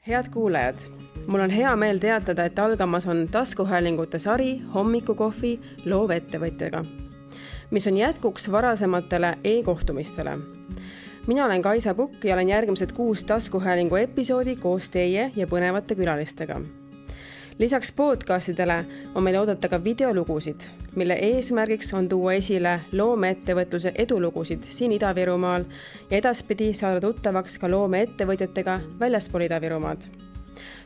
Head kuulajad, mul on hea meel teatada, et algamas on taskuhäälingute sari Hommikukohvi loovettevõtjaga, mis on jätkuks varasematele e-kohtumistele. Mina olen Kaisa Pukk ja olen järgmised 6 taskuhäälingu episoodi koos teie ja põnevate külalistega. Lisaks podcastidele on meil oodata ka videolugusid, mille eesmärgiks on tuua esile loomeettevõtluse edulugusid siin Ida-Virumaal ja edaspidi saada tuttavaks ka loomeettevõtjatega väljaspool Ida-Virumaad.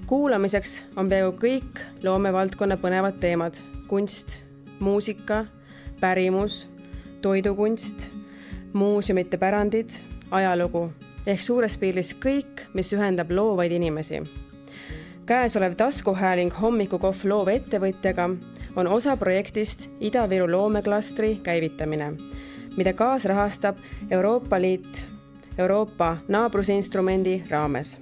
Kuulamiseks on peaaegu kõik loomevaldkonna põnevad teemad: kunst, muusika, pärimus, toidukunst, muuseumite pärandid, ajalugu ehk suures piilis kõik, mis ühendab loovaid inimesi. Käesolev taskuhääling Hommikukohv loovettevõtjaga on osa projektist Ida-Viru loomeklastri käivitamine, mida kaasrahastab Euroopa Liit Euroopa naabrusinstrumendi raames.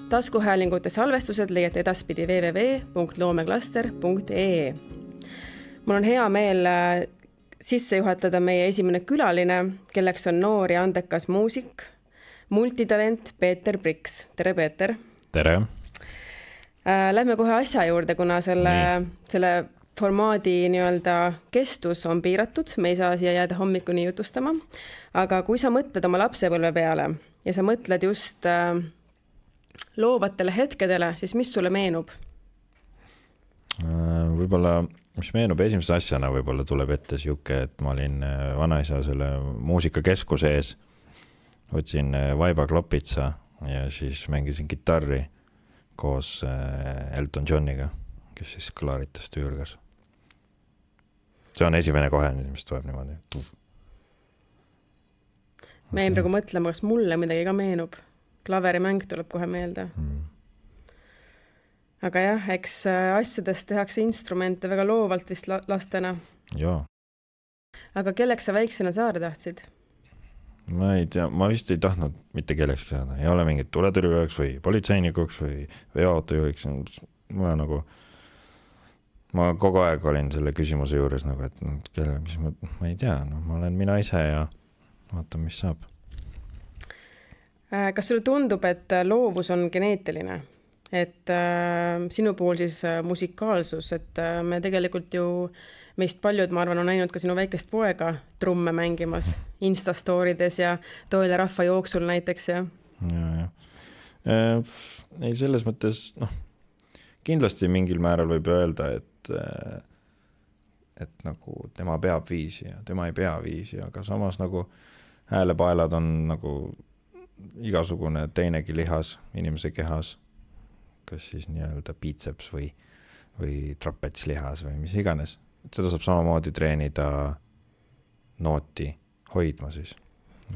Taskuhäälingute salvestused leiate edaspidi www.loomeklaster.ee. Mul on hea meel sisse juhatada meie esimene külaline, kelleks on noor ja andekas muusik, multitalent Peeter Priks. Tere, Peeter! Tere! Lähme kohe asja juurde, kuna selle formaadi kestus on piiratud. Me ei saa siia jääda hommikuni jutustama. Aga kui sa mõtled oma lapsepõlve peale ja sa mõtled just loovatele hetkedele, siis mis sulle meenub? Võib-olla, mis meenub esimese asjana, võib-olla tuleb ette siuke, et ma olin vanaisa selle muusikakeskuse ees. Võtsin vaibaklopitsa ja siis mängisin kitarri koos Elton Johniga, kes siis klaaritas tüürgas. See on esimene kohe, mis tuleb niimoodi. Me jäin praegu mõtlema, kas mulle midagi ka meenub. Klaverimäng tuleb kohe meelde. Aga jah, eks asjadest tehakse instrumente väga loovalt vist lastena. Joo. Aga kelleks sa väiksena saada tahtsid? Ma ei tea, ma vist ei tahtnud mitte kelleks saada. Ei ole mingit tuletõrjujaks või politseinikuks või veoautojuhiks. Ma kogu aeg olin selle küsimuse juures, et kelle, mis ma ei tea. Ma olen mina ise ja vaatan, mis saab. Kas sulle tundub, et loovus on geneetiline? Et sinu puhul siis musikaalsus, et me tegelikult ju meist paljud, ma arvan, on näinud ka sinu väikest poega trumme mängimas Instastorides ja Toile rahva jooksul näiteks. Ja. Ei, selles mõttes, kindlasti mingil määral võib öelda, et nagu tema peab viisi ja tema ei pea viisi, aga samas nagu häälepaelad on nagu igasugune teinegi lihas inimese kehas, kas siis nii-öelda biceps või trapetslihas või mis iganes. Seda saab samamoodi treenida nooti hoidma siis.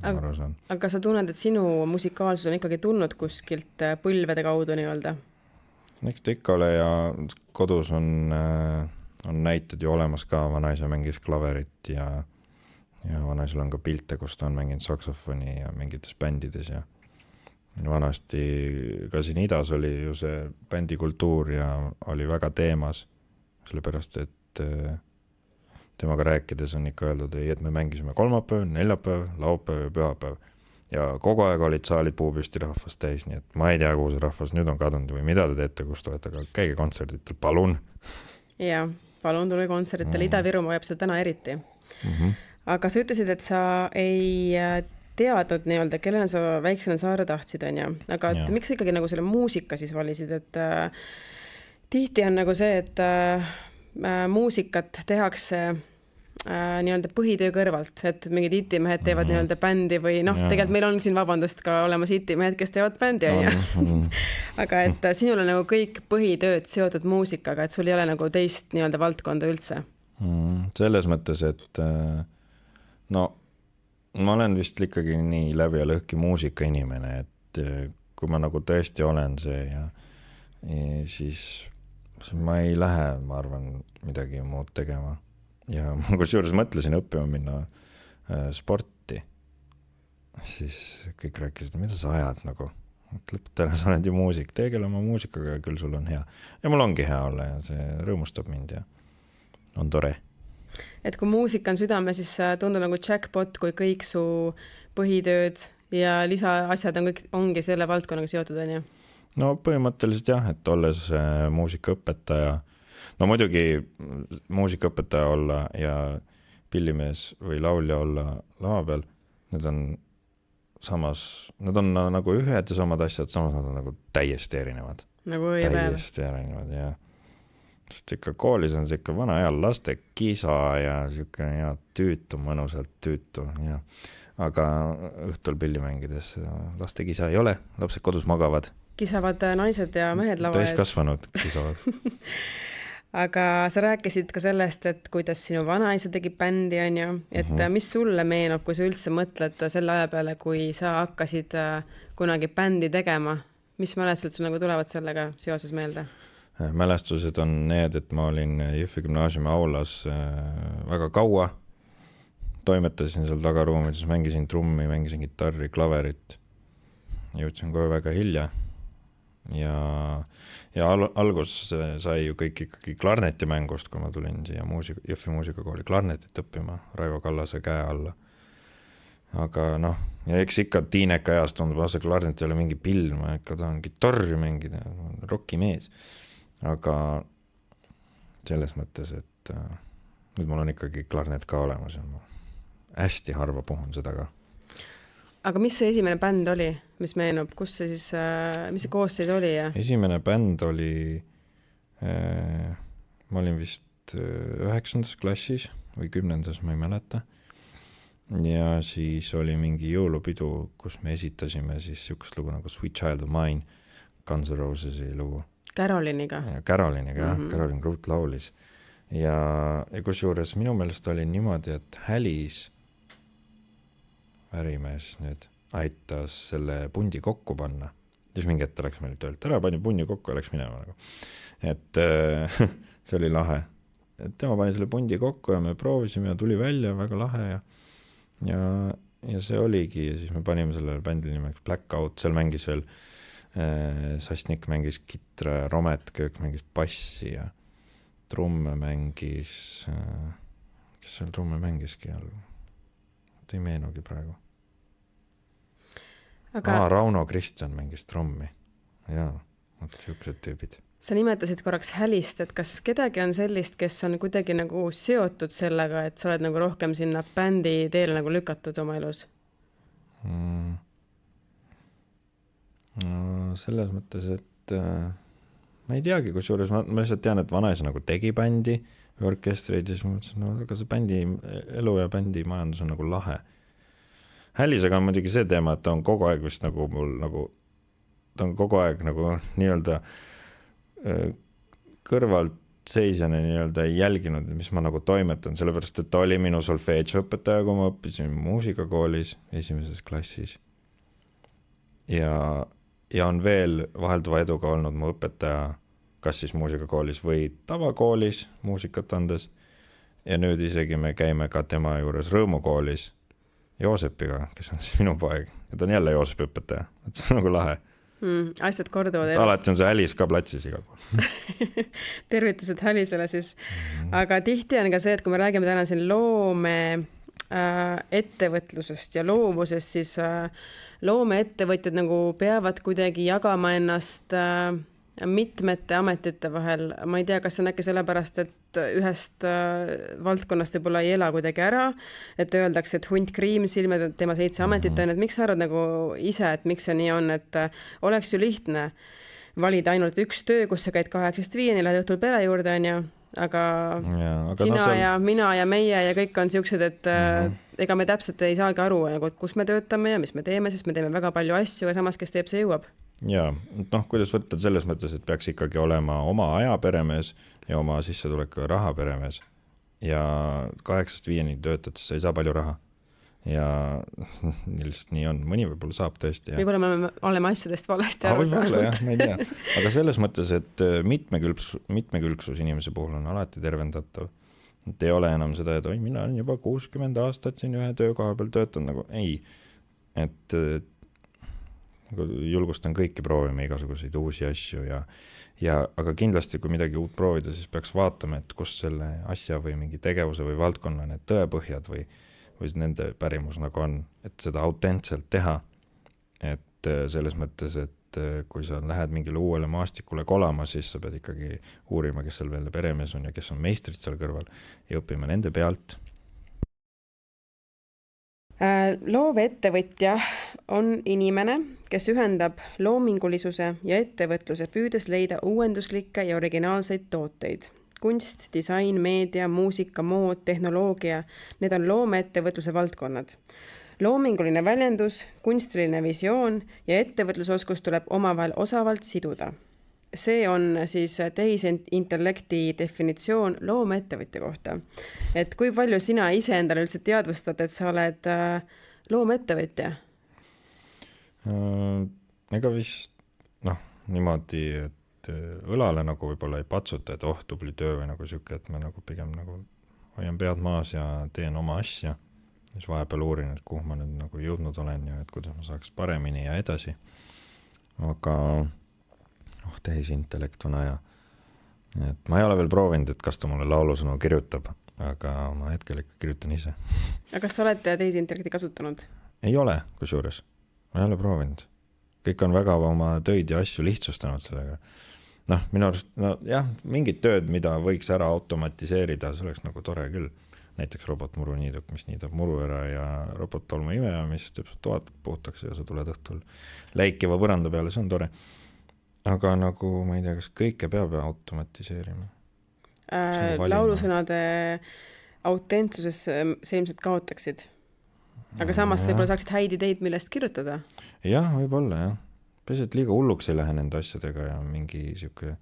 Aga sa tunned, et sinu musikaalsus on ikkagi tulnud kuskilt põlvede kaudu nii-öelda? Eks ta ikka ole ja kodus on näited ju olemas ka. Vanaisa mängis klaverit ja vanaisal on ka pilte, kus ta on mänginud saksofoni ja mingites bändides ja vanasti ka siin Idas oli ju see bändikultuur ja oli väga teemas, sellepärast, et temaga rääkides on ikka öeldud, et me mängisime kolmapäev, neljapäev, laupäev ja pühapäev. Ja kogu aeg olid saalid puupüsti rahvast täis, nii et ma ei tea, kuhu see rahvas nüüd on kadunud või mida te teete, kus te olete, aga käige kontserditel, palun. Ja, palun tule kontserditel. Ida-Virumaa jääb seda täna eriti. Aga sa ütlesid, et sa ei teadnud nii-öelda, kellena sa väiksena saada tahtsid, on ja? Aga miks ikkagi nagu selle muusika siis valisid, et tihti on nagu see, et muusikat tehakse nii-öelda põhitöö kõrvalt, et mingid itimehed teevad nii-öelda bändi või tegelikult meil on siin vabandust ka olemas itimehed, kes teevad bändi, on ja? Aga et sinul on nagu kõik põhitööd seotud muusikaga, et sul ei ole nagu teist nii-öelda valdkonda üldse. Selles mõttes, et ma olen vist ikkagi nii läbi ja lõhki muusika inimene, et kui ma nagu tõesti olen see ja siis ma ei lähe, ma arvan, midagi muud tegema. Ja ma kusjuures mõtlesin õppima minna sporti. Siis kõik rääkisid, mida sa ajad nagu. Lõpetana sa oled ju muusik, tegele oma muusikaga ja küll sul on hea. Ja mul ongi hea olla ja see rõõmustab mind ja on tore. Et kui muusika on südame, siis tundub nagu jackpot, kui kõik su põhitööd ja lisaasjad on kõik, ongi selle valdkonnaga seotud, on ju? no põhimõtteliselt jah, et olles muusikaõpetaja, no muidugi muusikaõpetaja olla ja pillimees või laulja olla lava peal, need on nagu ühed ja samad asjad, samas nad on nagu täiesti erinevad. Nagu õipäev. Täiesti erinevad, jah. Sest ikka koolis on see ikka vana hea laste kisa ja siuke hea tüütu, mõnusalt tüütu, ja. Aga õhtul pilli mängides laste kisa ei ole, lapsed kodus magavad. Kisavad naised ja mehed lava ees. Täiskasvanud kisavad. Aga sa rääkisid ka sellest, et kuidas sinu vanaisa tegi bändi, on ju, et mis sulle meenub, kui sa üldse mõtled selle aja peale, kui sa hakkasid kunagi bändi tegema? Mis mälestused sul nagu tulevad sellega seoses meelde? Mälestused on need, et ma olin Jõhvi gümnaasiumi aulas väga kaua, toimetasin seal tagaruumides, mängisin trummi, mängisin kitarri, klaverit, jõudsin kohe väga hilja ja algus sai ju kõik ikkagi klarnetimängust, kui ma tulin siia Jõhvi muusikakooli klarnetit õppima Raivo Kallase käe alla. Aga noh, ja eks ikka tiineka ajast tundub, see klarnet ei ole mingi pill, ma ikka tahan kitarri mängida, rokimees. Aga selles mõttes, et nüüd mul on ikkagi klarnet ka olemas ja ma hästi harva puhun seda ka. Aga mis see esimene bänd oli, mis meenub? Kus see siis, mis see koosseis oli? Ja? Esimene bänd oli, ma olin vist 9. klassis või 10. ma ei mäleta. Ja siis oli mingi jõulupidu, kus me esitasime siis sihukest lugu nagu Sweet Child of Mine, Guns N' Rosesi lugu. Caroliniga, jah. Carolin Groot laulis. Ja kusjuures minu meelest oli niimoodi, et Hälis värimees nüüd aitas selle pundi kokku panna. Siis mingi ette läks meil töölt ära, pani pundi kokku ja läks minema nagu. Et see oli lahe. Et tema pani selle pundi kokku ja me proovisime ja tuli välja väga lahe ja see oligi ja siis me panime selle bändile nimeks Blackout, seal mängis veel Sasnik mängis kitra, Romet Köök mängis bassi ja trumme mängis, kes seal trumme mängiski all? Ei meenugi praegu. Aga... Rauno Kristjan mängis trommi. Jaa, siuksed tüübid. Sa nimetasid korraks Hälist, et kas kedagi on sellist, kes on kuidagi nagu seotud sellega, et sa oled nagu rohkem sinna bändi teele nagu lükatud oma elus? No, selles mõttes, et ma ei teagi, kusjuures ma lihtsalt tean, et vanaisa nagu tegi bändi või orkestreid ja siis ma mõtlesin, no aga see bändi elu ja bändi majandus on nagu lahe. Hälisega on muidugi see teema, et ta on kogu aeg vist nagu mul nagu, ta on kogu aeg nagu nii-öelda kõrvalt seisjana nii-öelda jälginud, mis ma nagu toimetan, sellepärast, et ta oli minu solfeedžõpetaja, kui ma õppisin muusikakoolis 1. klassis. Ja on veel vahelduva eduga olnud mu õpetaja, kas siis muusikakoolis või tavakoolis muusikat andes. Ja nüüd isegi me käime ka tema juures Rõõmukoolis Joosepiga, kes on siis minu poeg. Ja ta on jälle Joosepi õpetaja. Et see on nagu lahe. Asjad korduvad. Alati on see Hälis ka platsis igal pool. Tervitused Hälisele siis. Aga tihti on ka see, et kui me räägime täna siin loome ettevõtlusest ja loovusest, siis loomeettevõtjad nagu peavad kuidagi jagama ennast mitmete ametite vahel. Ma ei tea, kas on äkki sellepärast, et ühest valdkonnast võib-olla ei ela kuidagi ära, et öeldakse, et hunt kriimsilme, tema 7 ametit on, et miks sa arvad nagu ise, et miks see nii on, et oleks ju lihtne valida ainult üks töö, kus sa käid 8-5, lähed õhtul pere juurde, on ju, aga sina ja mina ja meie ja kõik on siuksed, et ega me täpselt ei saagi aru, kus me töötame ja mis me teeme, sest me teeme väga palju asju, aga samas, kes teeb, see jõuab. Ja, noh, kuidas võtta selles mõttes, et peaks ikkagi olema oma aja peremees ja oma sissetuleku raha peremees. Ja 8-5 töötades sa ei saa palju raha. Ja lihtsalt nii on. Mõni võib-olla saab tõesti. Ja. Võib-olla me oleme asjadest valesti aru saanud. Jah, ma ei tea. Aga selles mõttes, et mitmekülgsus inimese puhul on alati tervendatav. Et ei ole enam seda, et mina olen juba 60 aastat siin ühe töökoha peal töötan. Nagu, ei, et julgustan kõiki proovima igasuguseid uusi asju aga kindlasti, kui midagi uut proovida, siis peaks vaatama, et kus selle asja või mingi tegevuse või valdkonna need tõepõhjad või nende pärimus nagu on, et seda autentselt teha. Et selles mõttes, et et kui sa lähed mingile uuele maastikule kolama, siis sa pead ikkagi uurima, kes seal veel peremees on ja kes on meistrid seal kõrval ja õppima nende pealt. Loovettevõtja on inimene, kes ühendab loomingulisuse ja ettevõtluse püüdes leida uuenduslikke ja originaalseid tooteid. Kunst, disain, meedia, muusika, mood, tehnoloogia, need on loomeettevõtluse valdkonnad. Loominguline väljendus, kunstiline visioon ja ettevõtlusoskus tuleb omavahel osavalt siduda. See on siis tehisintellekti definitsioon loomeettevõtja kohta. Et kui palju sina ise endale üldse teadvustad, et sa oled loomeettevõtja? Ega vist niimoodi, et õlale nagu võib-olla ei patsuta, et tubli töö või nagu siuke, et ma nagu pigem nagu hoian pead maas ja teen oma asja. Siis vahepeal uurin, et kuhu ma nüüd nagu jõudnud olen ja et kuidas ma saaks paremini ja edasi. Aga tehisintellektuna ja et ma ei ole veel proovinud, et kas ta mulle laulusõnu kirjutab, aga ma hetkel ikka kirjutan ise. Aga kas sa oled tehisintellekti kasutanud? Ei ole, kusjuures. Ma ei ole proovinud. Kõik on väga oma töid ja asju lihtsustanud sellega. Minu arust, mingid tööd, mida võiks ära automatiseerida, see oleks nagu tore küll. Näiteks robotmuruniiduk, mis niidab muru ära ja robottolmu imeja, mis täpselt toad puhtaks ja sa tuled õhtul läikiva põranda peale, see on tore. Aga nagu, ma ei tea, kas kõike peab automatiseerima? Laulusõnade autentsuses see ilmselt kaotaksid. Aga samas võib-olla saaksid häid ideid, millest kirjutada. Jah, võib-olla, jah. Päriselt liiga hulluks ei lähe nende asjadega ja mingi siuke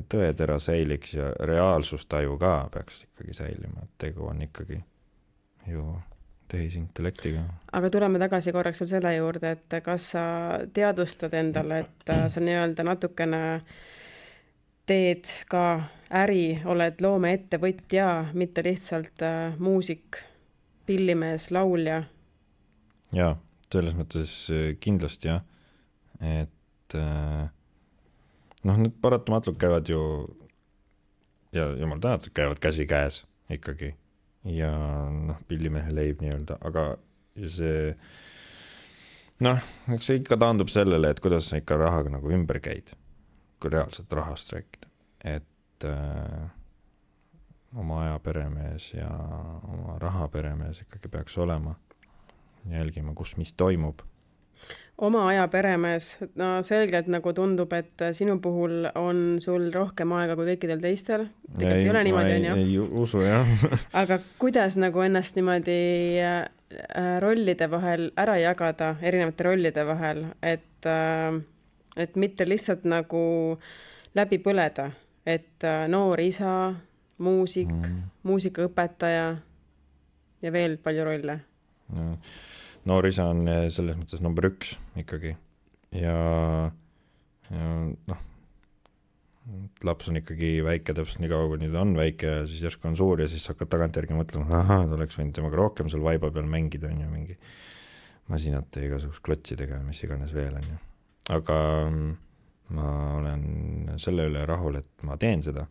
tõetera säiliks ja reaalsustaju ka peaks ikkagi säilima, et tegu on ikkagi ju tehisintellektiga. Aga tuleme tagasi korraks veel selle juurde, et kas sa teadvustad endale, et sa nii-öelda natukene teed ka äri, oled loomeettevõtja, mitte lihtsalt muusik, pillimees, laulja? Jaa, selles mõttes kindlasti jah, et need paratamatult käivad ju ja jumal tänatud käivad käsi käes ikkagi ja pillimehe leib nii-öelda, aga see eks see ikka taandub sellele, et kuidas sa ikka rahaga nagu ümber käid, kui reaalselt rahast rääkida, et oma aja peremees ja oma raha peremees ikkagi peaks olema, jälgima, kus mis toimub. Oma aja peremees, selgelt nagu tundub, et sinu puhul on sul rohkem aega kui kõikidel teistel. Tegelikult ei ole niimoodi, on ju? Ei usu, jah. Aga kuidas nagu ennast niimoodi rollide vahel ära jagada, erinevate rollide vahel, et mitte lihtsalt nagu läbi põleda, et noor isa, muusik, muusikaõpetaja ja veel palju rolle? Noor isa on selles mõttes number 1 ikkagi ja laps on ikkagi väike täpselt nii kaua, kui ta on väike ja siis järsku on suur ja siis hakkad tagantjärgi mõtlema, ta oleks võinud temaga rohkem seal vaiba peal mängida, on ju, mingi masinate igasugust klotsidega ja mis iganes veel, on ju. Aga ma olen selle üle rahul, et ma teen seda.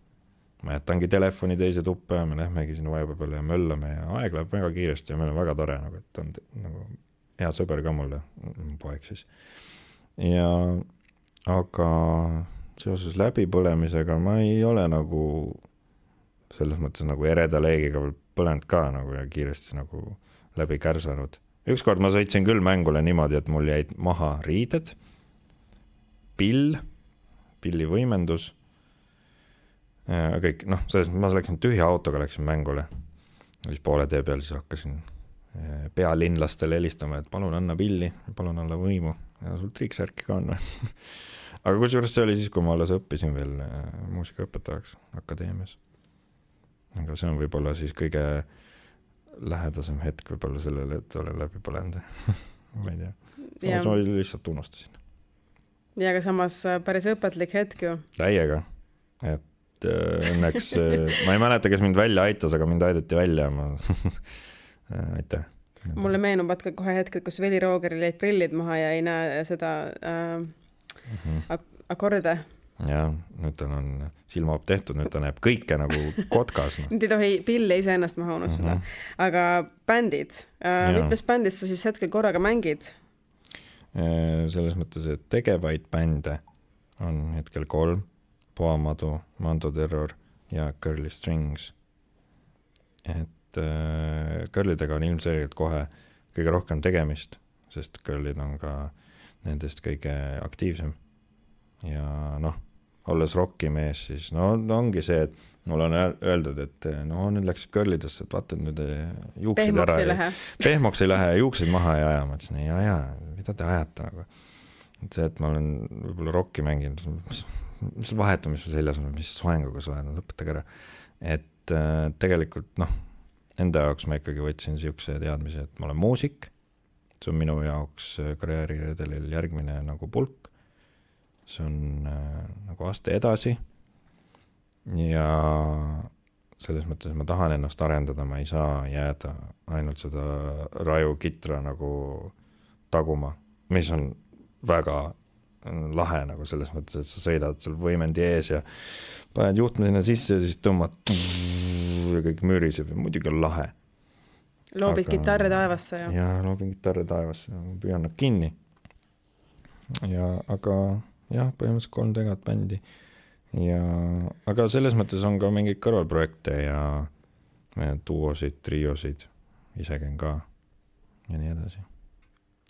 Ma jätangi telefoni teise tuppe ja me lähmegi sinna vaiba peale ja möllame ja aeg läheb väga kiiresti ja meil on väga tore, nagu, et on nagu hea sõber ka mulle, poeg siis. Ja aga seoses läbipõlemisega ma ei ole nagu selles mõttes nagu ereda leegiga põlend ka nagu ja kiiresti nagu läbi kärsanud. Ükskord ma sõitsin küll mängule niimoodi, et mul jäid maha riided, pilli võimendus, kõik, ma läksin tühja autoga, läksin mängule. Siis poole tee peal siis hakkasin pealinlastele helistama, et palun anna pilli, palun alla võimu ja sul triiksärki ka on. Aga kusjuures see oli siis, kui ma alles õppisin veel muusikaõpetajaks akadeemias. Aga see on võib-olla siis kõige lähedasem hetk võib-olla sellele, et olen läbi põlend. Ma ei tea. Samas ma lihtsalt unustasin. Ja aga samas päris õpetlik hetk ju. Täiega, et õnneks ma ei mäleta, kes mind välja aitas, aga mind aidati välja. Aitäh. Mulle meenuvad ka kohe hetked, kus Veli Roogeril jäid prillid maha ja ei näe seda akorde. Ja, nüüd tal on silmaop tehtud, nüüd ta näeb kõike nagu kotkas. Nüüd ei tohi pille ise ennast maha unustada. Aga bändid, mitmes bändis sa siis hetkel korraga mängid? selles mõttes, et tegevaid bände on hetkel 3, Poamadu, Mando Terror ja Curly Strings. Et Curlydega on ilmselgelt kohe kõige rohkem tegemist, sest Curlyd on ka nendest kõige aktiivsem. Ja noh, olles rockimees, siis no ongi see, et mul on öeldud, et no nüüd läks Curlydesse, et vaata nüüd juuksid Pehmoks ära. ei lähe. Pehmoks ei lähe ja juuksid maha ei aja. Ma ütlesin, ei aja, mida te ajate nagu. Et see, et ma olen võib-olla rocki mänginud, mis vahet on, mis seljas on, mis soenguga sa oled, lõpetage ära. Et tegelikult noh, enda jaoks ma ikkagi võtsin siukse teadmise, et ma olen muusik. See on minu jaoks karjääriredelil järgmine nagu pulk. See on nagu aste edasi. Ja selles mõttes ma tahan ennast arendada, ma ei saa jääda ainult seda raju kitra nagu taguma, mis on väga lahe nagu selles mõttes, et sa sõidad seal võimendi ees ja paned juhtme sinna sisse ja siis tõmbad ja kõik müriseb ja muidugi on lahe. Loobid kitarre taevasse ja... Ja loobin kitarre taevasse, püüan nad kinni. Aga jah, põhimõtteliselt 3 tegat bändi. Aga selles mõttes on ka mingid kõrvalprojekte ja duosid, triosid, ise käin ka ja nii edasi.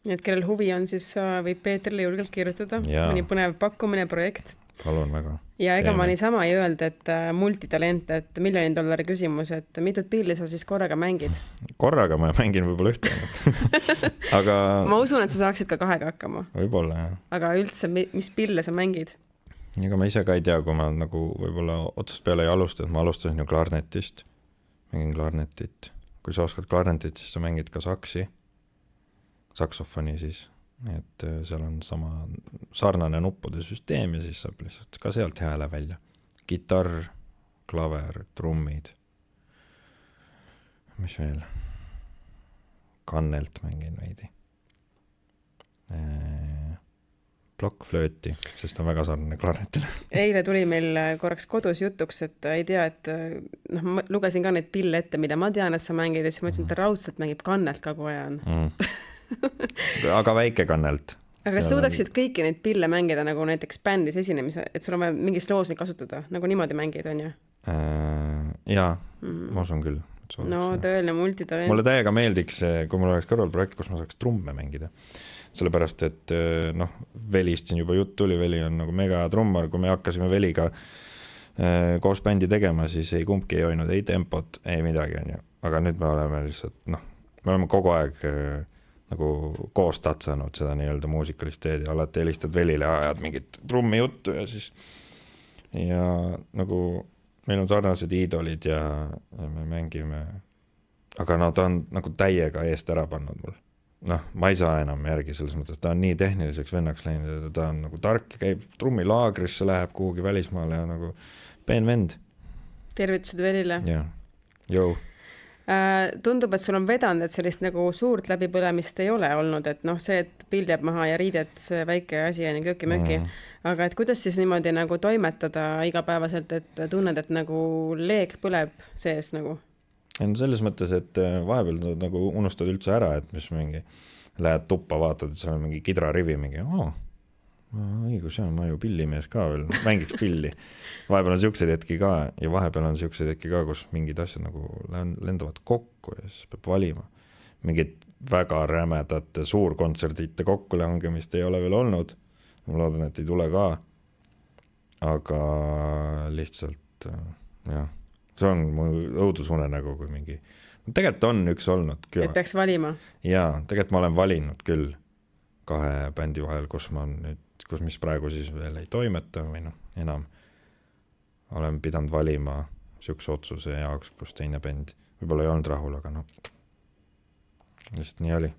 Nii et kellel huvi on, siis võib Peetrile julgelt kirjutada. Mõni põnev pakkumine, projekt. Palun väga. Ja ega ma niisama ei öelda, et multitalent, et $1 million küsimus, et mitut pilli sa siis korraga mängid? Korraga ma mängin võib-olla ühte. Aga... Ma usun, et sa saaksid ka 2 hakkama. Võib-olla, jah. Aga üldse, mis pille sa mängid? Ega ma ise ka ei tea, kui ma nagu võib-olla otsast peale ei alusta, et ma alustasin ju klarnetist. Mängin klarnetit. Kui sa oskad klarnetit, siis sa mängid ka saksi. Saksofoni siis. Et seal on sama sarnane nuppude süsteem ja siis saab lihtsalt ka sealt hääle välja. Kitarr, klaver, trummid. Mis veel? Kannelt mängin veidi. Plokkflööti, sest on väga sarnane klarnetile. Eile tuli meil korraks kodus jutuks, et ei tea, et ma lugesin ka neid pille ette, mida ma tean, et sa mängid ja siis ma ütlesin, et raudselt mängib kannelt kagu ajan. Aga väike kannelt. Aga kas suudaksid kõiki neid pille mängida nagu näiteks bändis esinemise, et sul on vaja mingis loos neid kasutada, nagu niimoodi mängid, on ju? Jaa, ma usun küll. No tõeline multitalent. Mulle täiega meeldiks, kui mul oleks kõrvalprojekt, kus ma saaks trumme mängida. Sellepärast, et Velist siin juba jutt tuli, Veli on nagu mega trummar, kui me hakkasime Veliga koos bändi tegema, siis ei kumbki ei hoidnud, ei tempot, ei midagi, on ju. Aga nüüd me oleme lihtsalt, me oleme kogu aeg nagu koos tatsanud seda nii-öelda muusikalist teed ja alati helistad Velile, ajad mingit trummi juttu ja siis nagu meil on sarnased iidolid ja me mängime, aga ta on nagu täiega eest ära pannud mul. Ma ei saa enam järgi selles mõttes, ta on nii tehniliseks vennaks läinud ja ta on nagu tark, käib trummilaagrisse, läheb kuhugi välismaale ja nagu peen vend. Tervitused Velile. Jah, jõu. Tundub, et sul on vedanud, et sellist nagu suurt läbipõlemist ei ole olnud, et see, et pild jääb maha ja riided, see väike asi on köki-möki. Aga et kuidas siis niimoodi nagu toimetada igapäevaselt, et tunned, et nagu leeg põleb sees nagu? Selles mõttes, et vahepeal nagu unustad üldse ära, et mis mingi lähed tuppa, vaatad, et seal on mingi kidrarivi, mingi õigus, ma ju pillimees ka veel, mängiks pilli. Vahepeal on siukseid hetki ka ja vahepeal on siukseid hetki ka, kus mingid asjad nagu lendavad kokku ja siis peab valima. Mingid väga rämedate suurkontserdite kokkulangemist ei ole veel olnud. Ma loodan, et ei tule ka. Aga lihtsalt, jah, see on mu õudusune nagu kui mingi... Tegelikult on üks olnud küll. Et peaks valima? Jaa, tegelikult ma olen valinud küll 2 bändi vahel, kus mis praegu siis veel ei toimeta või enam olen pidanud valima siukse otsuse jaoks, kus teine bänd võib-olla ei olnud rahul, aga lihtsalt nii oli.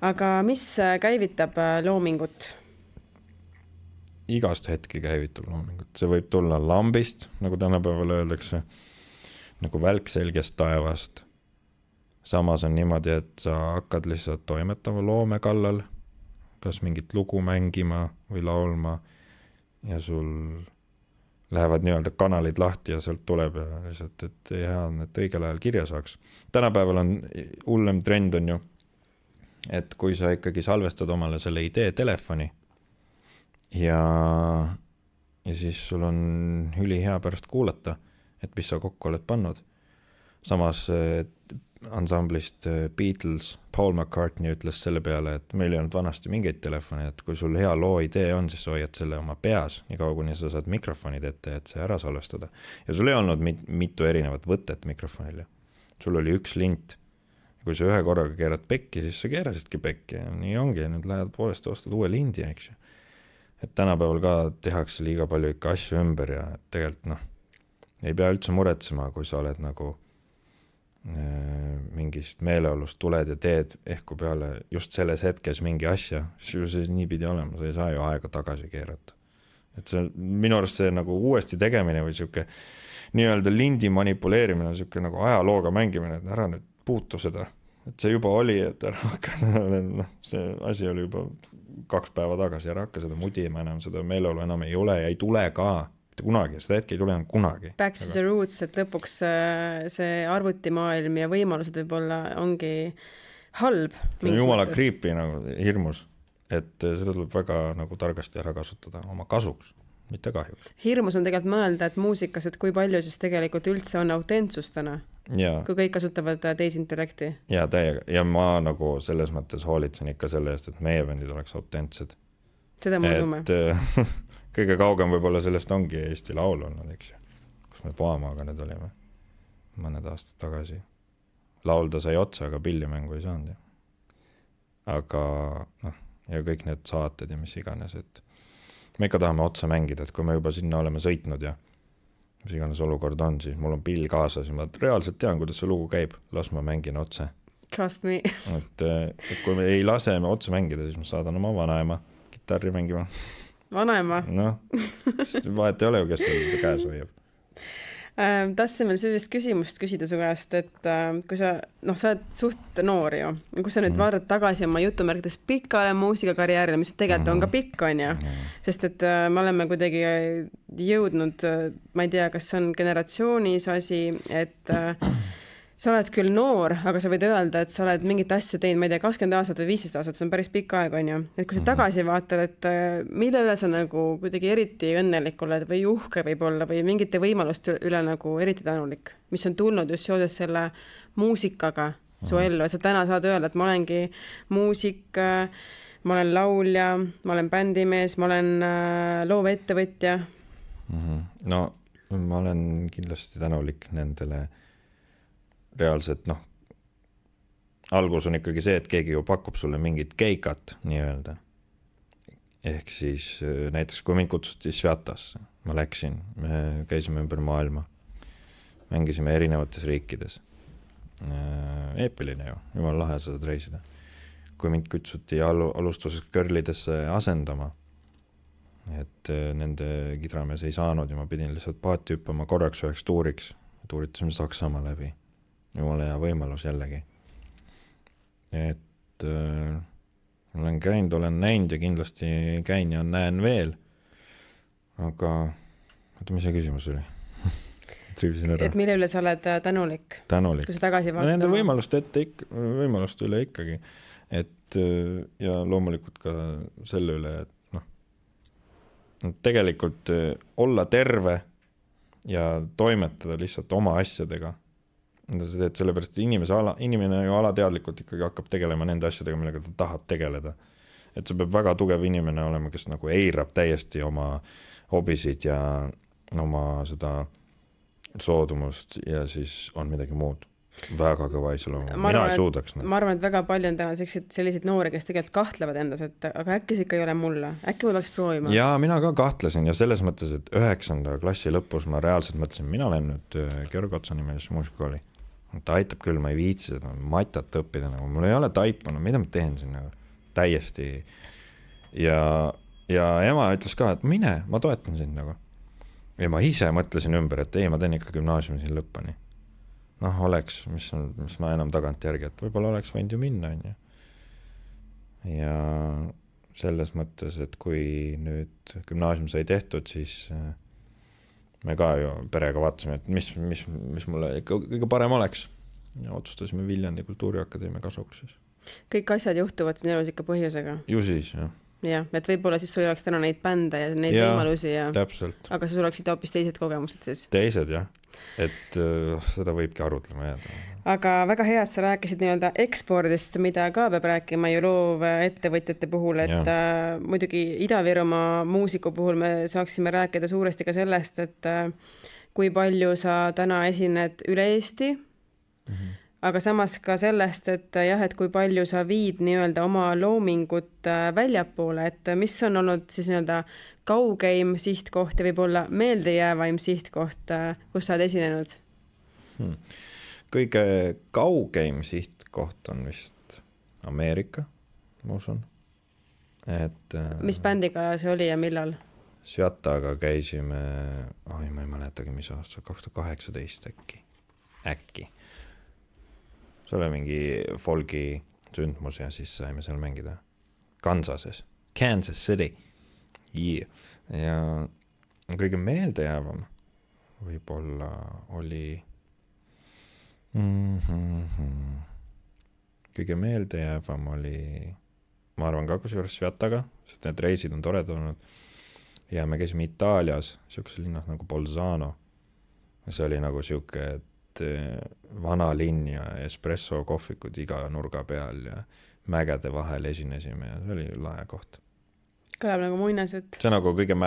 Aga mis käivitab loomingut? Igast hetki käivitab loomingut. See võib tulla lambist, nagu tänapäeval öeldakse, nagu välk selgest taevast. Samas on niimoodi, et sa hakkad lihtsalt toimetama loome kallal, kas mingit lugu mängima või laulma ja sul lähevad nii-öelda kanalid lahti ja sealt tuleb ja lihtsalt, et hea on, et õigel ajal kirja saaks. Tänapäeval on hullem trend on ju et kui sa ikkagi salvestad omale selle idee telefoni ja siis sul on ülihea pärast kuulata, et mis sa kokku oled pannud. Samas ansamblist Beatles, Paul McCartney ütles selle peale, et meil ei olnud vanasti mingeid telefone, et kui sul hea loo idee on, siis sa hoiad selle oma peas, nii kaua kuni sa saad mikrofonid ette, et see ära salvestada. Ja sul ei olnud mitu erinevat võtet mikrofonile. Sul oli üks lint. Kui sa ühe korraga keerad pekki, siis sa keerasidki pekki. Ja nii ongi, nüüd lähed poolest ostad uue lindi, eks ju. Et tänapäeval ka tehakse liiga palju ikka asju ümber ja tegelikult ei pea üldse muretsema, kui sa oled nagu mingist meeleolust tuled ja teed ehku peale just selles hetkes mingi asja, siis see nii pidi olema, sa ei saa ju aega tagasi keerata. Et see minu arust see nagu uuesti tegemine või siuke nii-öelda lindi manipuleerimine, siuke nagu ajalooga mängimine, et ära nüüd puutu seda, et see juba oli, et ära hakka, see asi oli juba 2 päeva tagasi, ära hakka seda mudima enam, seda meeleolu enam ei ole ja ei tule ka. Kunagi, seda hetke ei tule enam kunagi. Back to the roots, et lõpuks see arvutimaailm ja võimalused võib-olla ongi halb. Jumala creepy nagu hirmus, et seda tuleb väga nagu targasti ära kasutada oma kasuks, mitte kahjuks. Hirmus on tegelikult mõelda, et muusikas, et kui palju siis tegelikult üldse on autentsust täna, kui kõik kasutavad teisintellekti. Ja täiega, ja ma nagu selles mõttes hoolitsen ikka selle eest, et meie bändid oleks autentsed. Seda ma usume. Kõige kaugem võib-olla sellest ongi Eesti Laul olnud, eks ju, kus me Poamaaga nüüd olime mõned aastad tagasi. Laulda sai otsa, aga pillimängu ei saanud. Aga ja kõik need saated ja mis iganes, et me ikka tahame otsa mängida, et kui me juba sinna oleme sõitnud ja mis iganes olukord on, siis mul on pill kaasas ja ma reaalselt tean, kuidas see lugu käib, las ma mängin otse. Trust me. et kui me ei lase me otsa mängida, siis ma saadan oma vanaema kitarri mängima. Vanaema? Vahet ei ole ju, kes selle käes hoiab. Tahtsin veel sellist küsimust küsida su käest, et kui sa oled suht noor ju, kui sa nüüd vaatad tagasi oma jutumärkides pikale muusikakarjäärile, mis tegelikult on ka pikk, on ju, sest et me oleme kuidagi jõudnud, ma ei tea, kas on generatsioonis asi, et sa oled küll noor, aga sa võid öelda, et sa oled mingit asja teinud, ma ei tea, 20 aastat või 15 aastat, see on päris pikk aeg, on ju. Et kui sa tagasi vaatad, et mille üle sa nagu kuidagi eriti õnnelik oled või uhke võib-olla või mingite võimaluste üle nagu eriti tänulik, mis on tulnud just seoses selle muusikaga su ellu, et sa täna saad öelda, et ma olengi muusik, ma olen laulja, ma olen bändimees, ma olen loov ettevõtja. No, ma olen kindlasti tänulik nendele reaalselt, algus on ikkagi see, et keegi ju pakub sulle mingit keikat nii-öelda. Ehk siis näiteks kui mind kutsusti Sviatasse, ma läksin, me käisime ümber maailma, mängisime erinevates riikides. Eepiline ju, jumal lahe saad reisida. Kui mind kutsuti alustuses Körlidesse asendama, et nende kidramees ei saanud ja ma pidin lihtsalt paati hüppama korraks üheks tuuriks, tuuritasime Saksamaa läbi. Jumala hea võimalus jällegi. Et olen käinud, olen näinud ja kindlasti käin ja näen veel. Aga mis see küsimus oli? Et mille üle sa oled tänulik? Tänulik. Kui sa tagasi vaatad? Nende võimaluste üle ikkagi. Et ja loomulikult ka selle üle, et tegelikult olla terve ja toimetada lihtsalt oma asjadega. Et sellepärast inimene ju alateadlikult ikkagi hakkab tegelema nende asjadega, millega ta tahab tegeleda. Et see peab väga tugev inimene olema, kes nagu eirab täiesti oma hobisid ja oma seda soodumust ja siis on midagi muud. Väga kõva iseloomu. Mina ei suudaks. Ma arvan, et väga palju on täna selliseid noori, kes tegelikult kahtlevad endas, et aga äkki see ikka ei ole mulle. Äkki ma peaks proovima. Ja mina ka kahtlesin ja selles mõttes, et 9. klassi lõpus ma reaalselt mõtlesin, mina olen nüüd Georg Otsa nimelise muusikooli. Ta aitab küll, ma ei viitsi seda matat õppida, nagu mul ei ole taipu, mida ma teen siin nagu täiesti. Ja ema ütles ka, et mine, ma toetan sind nagu. Ja ma ise mõtlesin ümber, et ei, ma teen ikka gümnaasiumi siin lõppani. Oleks, mis ma enam tagant järgi, et võib-olla oleks võinud ju minna. On ju. Ja selles mõttes, et kui nüüd gümnaasium sai tehtud, siis me ka ju perega vaatasime, et mis mulle ikka kõige parem oleks. Ja otsustasime Viljandi Kultuuriakadeemia kasuks siis. kõik asjad juhtuvad siin elus ikka põhjusega. Ju siis, jah. Jah, et võib-olla siis sul ei oleks täna neid bände ja neid võimalusi ja... Täpselt. Aga sul oleksid hoopis teised kogemused siis? Teised, jah. Et seda võibki arutlema jääda. Aga väga hea, et sa rääkisid nii-öelda ekspordist, mida ka peab rääkima ju loovettevõtjate puhul, et muidugi Ida-Virumaa muusiku puhul me saaksime rääkida suuresti ka sellest, et kui palju sa täna esined üle Eesti, aga samas ka sellest, et jah, et kui palju sa viid nii-öelda oma loomingut väljapoole, et mis on olnud siis nii-öelda kaugeim sihtkoht ja võib-olla meeldejäävaim sihtkoht, kus sa oled esinenud? Kõige kaugeim sihtkoht on vist Ameerika, ma usun. Et, mis bändiga see oli ja millal? Svjataga käisime, ma ei mäletagi, mis aasta, 2018 äkki. See oli mingi folgi sündmus ja siis saime seal mängida Kansases, Kansas City. Yeah. Ja kõige meeldejäävam võib-olla oli kõige meeldejäävam oli, ma arvan ka kusjuures Svjataga, sest need reisid on toredad olnud. Ja me käisime Itaalias, siukses linnas nagu Bolzano. See oli nagu siuke, vana linn ja espresso kohvikud iga nurga peal ja mägede vahel esinesime ja see oli lahe koht. Kõlab nagu muinasjutt. See nagu kõige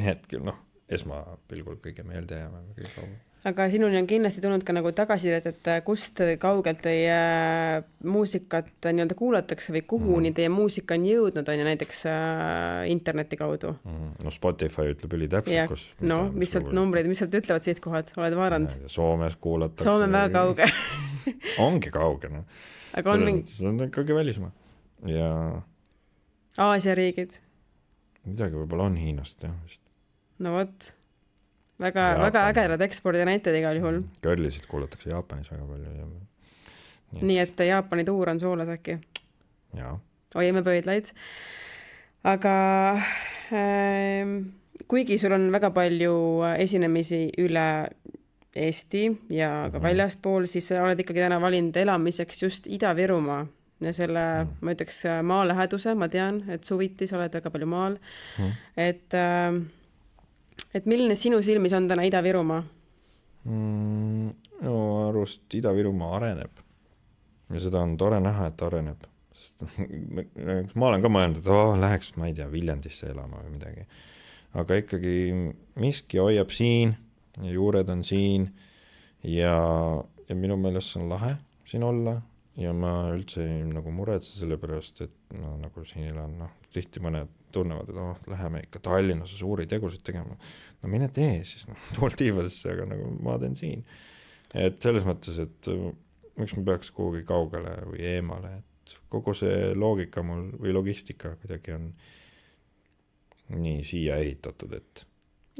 hetkel, esmapilgul kõige meeldejäävam ja kõige kaugel. Aga sinuni on kindlasti tulnud ka nagu tagasisidet, et kust kaugelt teie muusikat nii-öelda kuulatakse või kuhuni teie muusika on jõudnud, on ju näiteks interneti kaudu? No Spotify ütleb üli täpselt, kus... No, mis sealt numbrid, mis sealt ütlevad sihtkohad, oled vaaranud? Soomes kuulatakse. Soome on väga kauge. Ongi kauge, no. Aga on mingi... See on ikkagi välismaa. Ja... Aasia riigid? Midagi võib-olla on Hiinast, jah. Vist. No vot. Väga ägedad ekspordi näited igal juhul. Kõrlisid kuulatakse Jaapanis väga palju. Ja... Nii et Jaapani tuur on soolas äkki? Jaa. Hoiame pöidlaid. Aga kuigi sul on väga palju esinemisi üle Eesti ja ka väljaspool, siis sa oled ikkagi täna valinud elamiseks just Ida-Virumaa. Ja selle, ma ütleks, maaläheduse, ma tean, et suviti sa oled väga palju maal. Et milline sinu silmis on täna Ida-Virumaa? No arust Ida-Virumaa areneb. Ja seda on tore näha, et areneb. Sest ma olen ka mõelnud, et läheks, ma ei tea, Viljandisse elama või midagi. Aga ikkagi miski hoiab siin ja juured on siin ja minu meelest on lahe siin olla ja ma üldse ei nagu muretse selle pärast, et nagu siin elan, tihti mõned tunnevad, et läheme ikka Tallinnasse suuri tegusid tegema. No mine tee siis, tuol tiivadesse, aga nagu ma teen siin. Et selles mõttes, et miks me peaks kuhugi kaugele või eemale, et kogu see loogika mul või logistika kuidagi on nii siia ehitatud, et...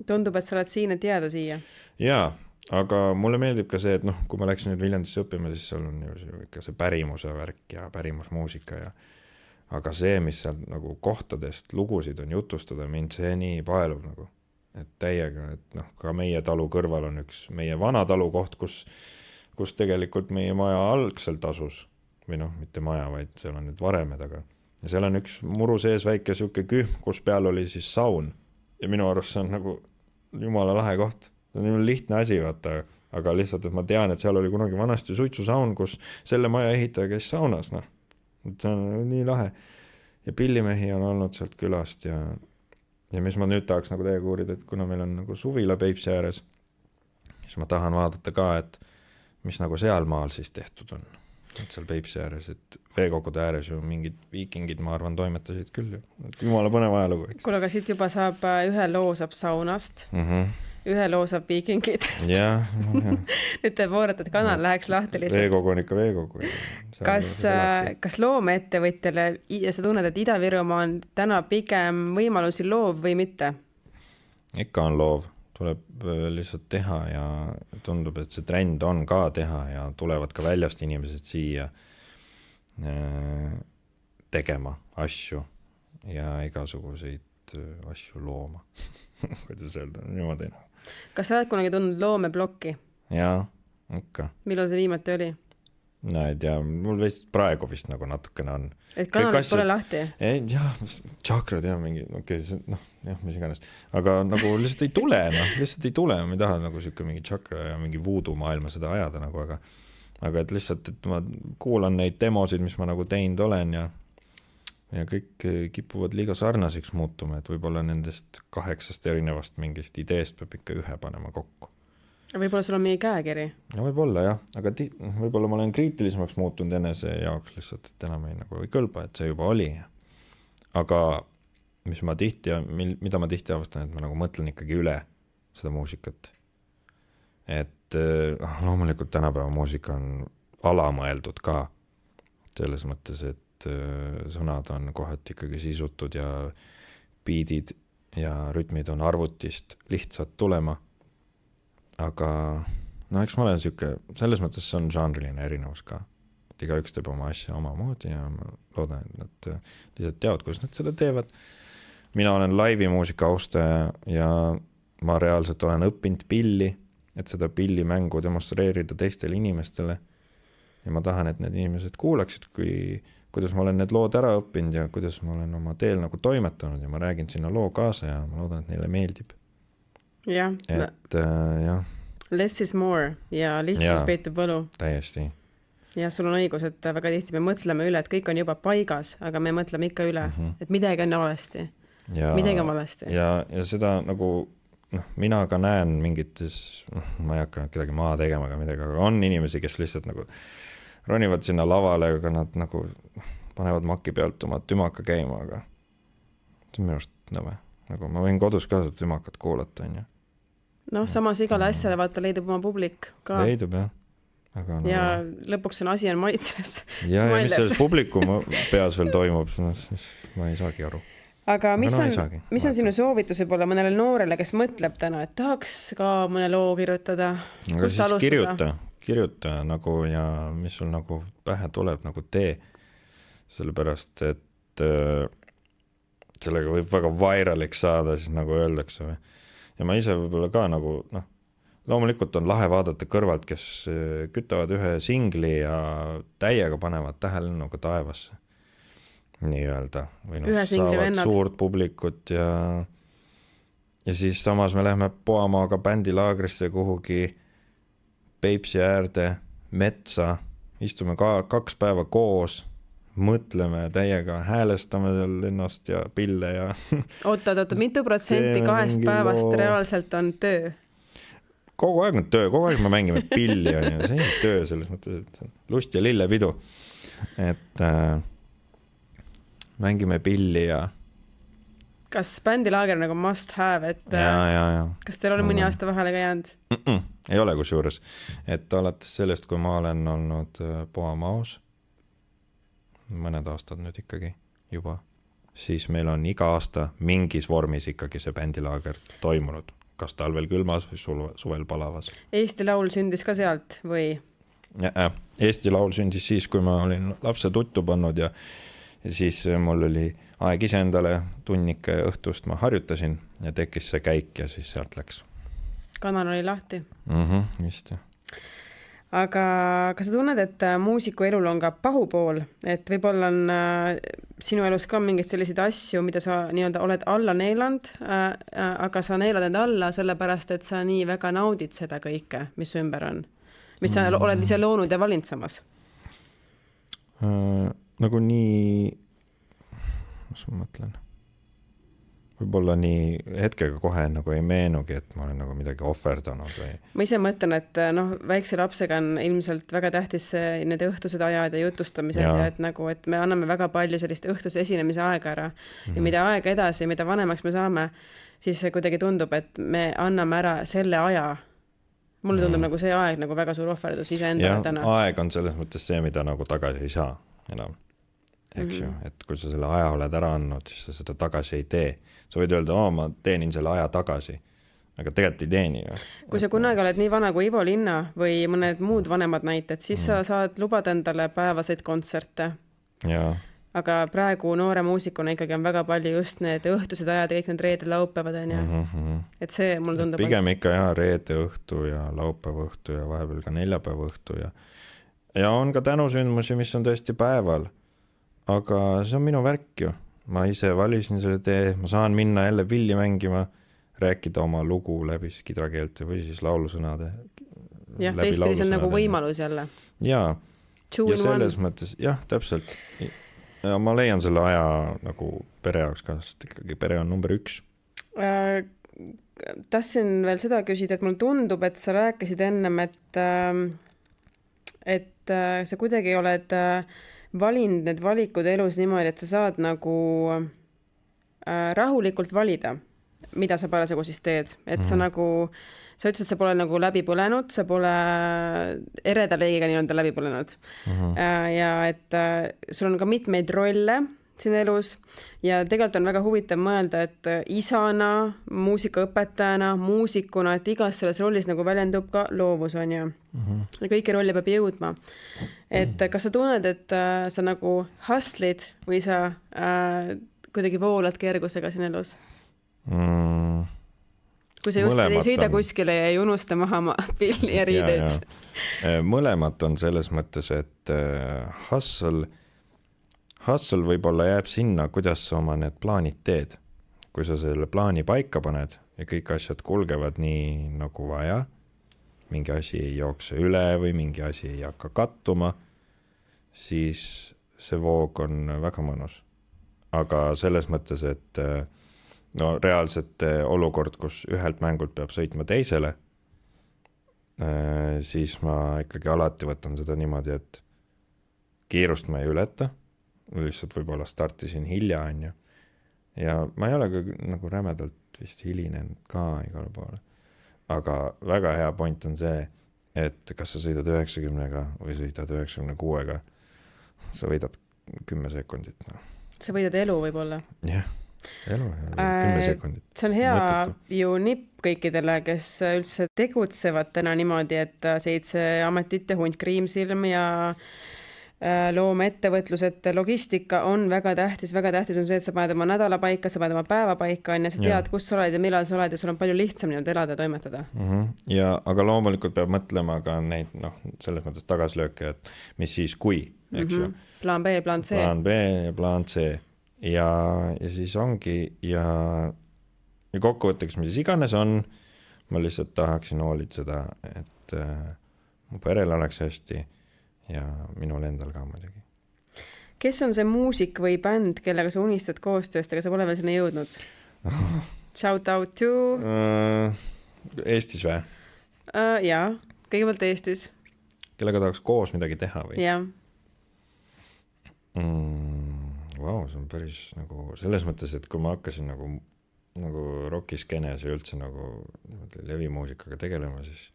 Tundub, et sa oled siin, et jääda siia? Jaa, aga mulle meeldib ka see, et kui ma läksin nüüd Viljandisse õppima, siis seal on ju ikka see pärimuse värk ja pärimusmuusika ja aga see, mis seal nagu kohtadest lugusid on jutustada, mind see nii paelub nagu, et täiega, et ka meie talu kõrval on üks meie vana talu koht, kus tegelikult meie maja algselt asus, või mitte maja, vaid seal on nüüd varemed, aga ja seal on üks muru sees väike siuke kühm, kus peal oli siis saun ja minu arust see on nagu jumala lahe koht, see on jumala lihtne asi, vaata, aga lihtsalt, et ma tean, et seal oli kunagi vanasti suitsusaun, kus selle maja ehitaja käis saunas, et see on nii lahe. Ja pillimehi on olnud sealt külast ja mis ma nüüd tahaks nagu teiega uurida, et kuna meil on nagu suvila Peipsi ääres, siis ma tahan vaadata ka, et mis nagu seal maal siis tehtud on. Et seal Peipsi ääres, et veekogude ääres ju mingid viikingid, ma arvan, toimetasid küll. Et jumala põnev ajalugu. Kuule, aga siit juba saab ühe loo saab saunast. Ühe loo saab viikingidest. Jah. Nüüd te voorate, et kanal läheks lahti lihtsalt. Veekogu on ikka veekogu. Kas loomeettevõtjale ja sa tunned, et Ida-Virumaa on täna pigem võimalusi loov või mitte? Ikka on loov. Tuleb lihtsalt teha ja tundub, et see trend on ka teha ja tulevad ka väljast inimesed siia tegema asju ja igasuguseid asju looma. Kuidas öelda, niimoodi. Kas sa oled kunagi tundnud loomeblokki? Jaa, ikka. Millal see viimati oli? no ei tea, mul vist praegu vist nagu natukene on. Et kanalid pole lahti? Jah, tšakrad ja mingi, jah, mis iganes. Aga nagu lihtsalt ei tule, lihtsalt ei tule. Ma ei taha nagu siuke mingi tšakra ja mingi voodoo maailma seda ajada nagu, aga et lihtsalt, et ma kuulan neid demosid, mis ma nagu teinud olen ja kõik kipuvad liiga sarnaseks muutuma, et võib-olla nendest 8 erinevast mingist ideest peab ikka ühe panema kokku. Võib-olla sul on mingi käekiri? No võib-olla jah, aga võib-olla ma olen kriitilisemaks muutunud enese jaoks lihtsalt, et enam ei kõlba, et see juba oli. Aga mida ma tihti avastan, et ma nagu mõtlen ikkagi üle seda muusikat. Et loomulikult tänapäeva muusika on alamõeldud ka selles mõttes, et sõnad on kohati ikkagi sisutud ja biidid ja rütmid on arvutist lihtsalt tulema. Aga eks ma olen siuke, selles mõttes see on žanriline erinevus ka. Et iga üks teeb oma asja oma moodi ja ma loodan, et nad lihtsalt teavad, kuidas nad seda teevad. Mina olen laivi muusika austaja ja ma reaalselt olen õppinud pilli, et seda pillimängu demonstreerida teistele inimestele. Ja ma tahan, et need inimesed kuulaksid, kuidas ma olen need lood ära õppinud ja kuidas ma olen oma teel nagu toimetanud ja ma räägin sinna loo kaasa ja ma loodan, et neile meeldib. Jah, jah. Less is more ja lihtsus peitub võlu. Täiesti. Ja sul on õigus, et väga tihti me mõtleme üle, et kõik on juba paigas, aga me mõtleme ikka üle, et midagi on valesti. Midagi on valesti. Ja seda nagu, mina ka näen mingites, ma ei hakka kedagi maha tegema ega midagi, aga on inimesi, kes lihtsalt nagu ronivad sinna lavale, aga nad nagu panevad maki pealt oma tümaka käima, aga see on minu arust nõme. Nagu ma võin kodus ka seda tümakat kuulata, on ju. Samas igale asjale vaata leidub oma publik ka. Leidub, jah. Aga ja lõpuks on asi on maitses. Ja mis selles publiku peas veel toimub, siis ma ei saagi aru. Aga mis on sinu soovitus võib-olla mõnele noorele, kes mõtleb täna, et tahaks ka mõne loo kirjutada? Aga siis kirjuta nagu ja mis sul nagu pähe tuleb, nagu tee. Sellepärast, et sellega võib väga vairaliks saada, siis nagu öeldakse või. Ja ma ise võib-olla ka nagu, loomulikult on lahe vaadata kõrvalt, kes kütavad ühe singli ja täiega panevad tähelennuga taevasse. Nii öelda. Või saavad vennad. Suurt publikut ja siis samas me lähme Poamaaga bändilaagrisse kuhugi Peipsi äärde, metsa, istume 2 päeva koos, mõtleme täiega, häälestame seal ennast ja pille ja Oota, mitu protsenti 2 päevast reaalselt on töö? Kogu aeg on töö, kogu aeg me mängime pilli ja see on töö selles mõttes, et lust ja lillepidu. Et mängime pilli ja Kas bändilaager nagu must have, et ja. Kas teil oli mõni aasta vahele ka jäänud? Ei ole kusjuures, et alates sellest, kui ma olen olnud Poamaos, mõned aastad nüüd ikkagi juba, siis meil on iga aasta mingis vormis ikkagi see bändilaager toimunud, kas talvel külmas või suvel palavas. Eesti Laul sündis ka sealt või? Eesti Laul sündis siis, kui ma olin lapse tuttu pannud ja siis mul oli aeg ise endale tunnike õhtust ma harjutasin ja tekkis see käik ja siis sealt läks. Kanal oli lahti? Vist jah. Aga kas sa tunned, et muusiku elul on ka pahupool, et võib-olla on sinu elus ka mingeid selliseid asju, mida sa nii-öelda oled alla neelanud, aga sa neelad end alla sellepärast, et sa nii väga naudid seda kõike, mis ümber on, mis sa oled ise loonud ja valinud samas? Nagu nii, mis ma mõtlen? Võib-olla nii hetkega kohe nagu ei meenugi, et ma olen nagu midagi ohverdanud või... Ma ise mõtlen, et väikse lapsega on ilmselt väga tähtis need õhtused ajad ja jutustamised ja et, nagu, et me anname väga palju sellist õhtuse esinemise aega ära ja mida aega edasi, mida vanemaks me saame, siis kuidagi tundub, et me anname ära selle aja. Mulle tundub nagu see aeg nagu väga suur ohverdus iseendale täna. Aeg on selles mõttes see, mida nagu tagasi ei saa enam. Eks ju, et kui sa selle aja oled ära andnud, siis sa seda tagasi ei tee. Sa võid öelda, ma teenin selle aja tagasi, aga tegelikult ei teeni. Kui sa kunagi oled nii vana kui Ivo Linna või mõned muud vanemad näited, siis sa saad lubada endale päevaseid kontserte. Ja. Aga praegu noore muusikuna ikkagi on väga palju just need õhtused ajad ja kõik need reeded laupäevad on ja. Et see mul tundub... Pigem ikka reede õhtu ja laupäeva õhtu ja vahepeal ka neljapäeva õhtu ja ja on ka tänusündmusi, mis on tõesti päeval, aga see on minu värk ju. Ma ise valisin selle tee, ma saan minna jälle pilli mängima, rääkida oma lugu läbi kidrakeelte või siis laulusõnade. Jah, teistpidi see on nagu võimalus jälle. Ja selles mõttes, jah, täpselt. Ja ma leian selle aja nagu pere jaoks ka, sest ikkagi pere on number 1. Tahtsin veel seda küsida, et mulle tundub, et sa rääkisid ennem, et sa kuidagi oled valinud need valikud elus niimoodi, et sa saad nagu rahulikult valida, mida sa parasjagu siis teed. Et sa nagu, sa ütlesid, et sa pole nagu läbi põlenud, sa pole ereda leegiga nii-öelda läbi põlenud. Ja et sul on ka mitmeid rolle siin elus ja tegelikult on väga huvitav mõelda, et isana, muusikaõpetajana, muusikuna, et igas selles rollis nagu väljendub ka loovus on ju. Ja kõiki rolle peab jõudma. Et kas sa tunned, et sa nagu hustlid või sa kuidagi voolad kergusega siin elus? Kui sa just ei sõida kuskile ja ei unusta maha pilli ja riideid. Mõlemat on selles mõttes, et hustle võib-olla jääb sinna, kuidas sa oma need plaanid teed. Kui sa selle plaani paika paned ja kõik asjad kulgevad nii nagu vaja, mingi asi ei jookse üle või mingi asi ei hakka kattuma, siis see voog on väga mõnus. Aga selles mõttes, et no reaalselt olukord, kus ühelt mängult peab sõitma teisele, siis ma ikkagi alati võtan seda niimoodi, et kiirust ma ei ületa, lihtsalt võib-olla startisin hilja, on ju. Ja ma ei ole ka nagu rämedalt vist hilinenud ka igale poole. Aga väga hea point on see, et kas sa sõidad 90-ga või sõidad 96-ga, sa võidad 10 sekundit. No. Sa võidad elu võib-olla. Jah, elu 10 sekundit. See on hea ju nipp kõikidele, kes üldse tegutsevad täna niimoodi, et 7 ametit ja hunt kriimsilm ja loomeettevõtlused, logistika on väga tähtis on see, et sa paned oma nädala paika, sa paned oma päeva paika ja sa tead, kus sa oled ja millal sa oled ja sul on palju lihtsam nii-öelda elada ja toimetada. Ja, aga loomulikult peab mõtlema ka neid, selles mõttes tagaslööke, et mis siis kui, eks ju. Plaan B, plaan C. Plaan B ja plaan C. Ja siis ongi ja kokkuvõtteks, mis iganes on, ma lihtsalt tahaksin hoolitseda, et mu perel oleks hästi ja minul endal ka muidugi. Kes on see muusik või bänd, kellega sa unistad koostööst, aga sa pole veel sinna jõudnud? Shout out to... Eestis või? Jaa, kõigepealt Eestis. Kellega tahaks koos midagi teha või? Jah. Vau, see on päris nagu selles mõttes, et kui ma hakkasin nagu rockiskenes ja üldse nagu levimuusikaga tegelema, siis